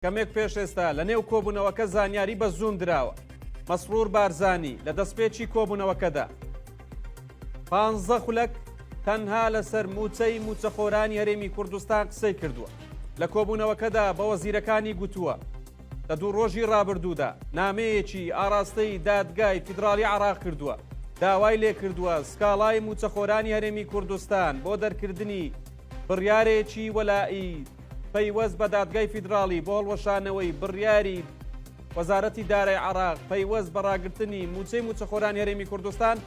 کەمێک پێش ئێستا لە نێو کۆبوونەوەکە زانیاری بە زوون درراوە. مەسرور بارزانی لە دەستپێکی کۆبوونەوەکەدا 15 خولەک تەنها لەسەر موچەی موچەخۆرانی هەرێمی کوردستان قسەی کردووە. لە کۆبوونەوەکەدا بە وەزیرەکانی گوتووە لە دوو ڕۆژی ڕابردوودا نامەیەکی ئاراستەی دادگای فیدراڵی عێراق کردووە، داوای لێ کردووە سکاڵای موچەخۆرانی هەرێمی کوردستان بۆ دەرکردنی بڕیارێکی وەلایی پەیوەست بە دادگای فیدراڵی بۆ هەڵوەشانەوەی بڕیاری وەزارەتی دارایی عێراق پەیوەست بە ڕاگررتنی موچەی موچەخۆرانی هەرێمی کوردستان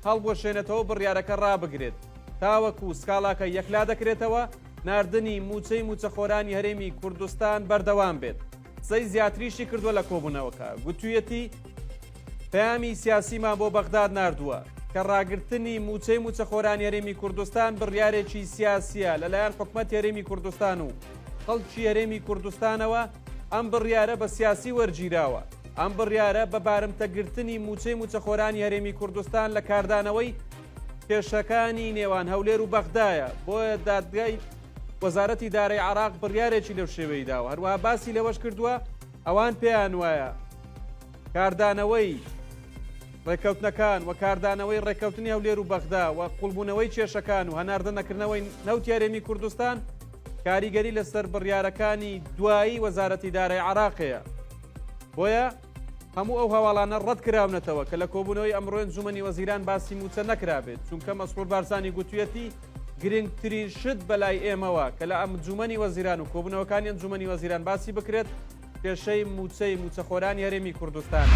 هەڵبوەشێنێتەوە بڕیارەکە ڕابگرێت تاوەکو سکاڵاکە یەکلا دەکرێتەوە ناردنی موچەی موچەخۆرانی هەرێمی کوردستان بەردەوام بێت. قسەی زیاتریشی کردووە لە کۆبوونەوەکە، گوتوویەتی پەیامی سیاسیمان بۆ بەغداد ناردووە کە ڕاگررتنی موچەی موچەخۆرانی هەرێمی کوردستان بڕیارێکی سیاسیە لەلایەن حکومەتی هەرێمی کوردستان و خەڵکی هەرێمی کوردستانەوە. ئەم بڕیارە بە سیاسی وەرگیراوە، ئەم بڕیارە بە بارمتەگرتنی موچەی موچەخۆرانی هەرێمی کوردستان لە کاردانەوەی کێشەکانی نێوان هەولێر و بەغدایە. بۆیە دادگای وەزارەتی دارایی عێراق بڕیارێکی لەو شێوەی داوە. هەروەها باسی لەوەش کردووە ئەوان پێیان وایە کاردانەوەی ڕێکەوتنەکان و کاردانەوەی ڕێکەوتنی هەولێر و بەغدا و قوڵبوونەوەی کێشەکان و هەناردە نەکردنەوەی نەوتی هەرێمی کوردستان کاریگەری لەسەر بڕیارەکانی دوایی وەزارەتی دارایی عێراقەیە. بۆیە هەموو ئەو هەواڵانە ڕەت کراونەتەوە کە لە کۆبوونەوەی ئەمڕۆی ئەنجومەنی وەزیران باسی موچە نەکرابێت، چونکە مەسرور بارزانی گوتوویەتی گرنگترین شت بەلای ئێمەوە کە لە ئەنجومەنی وەزیران و کۆبوونەوەکانی ئەنجومەنی وەزیران باسی بکرێت کێشەی موچەی موچەخۆرانی هەرێمی کوردستان.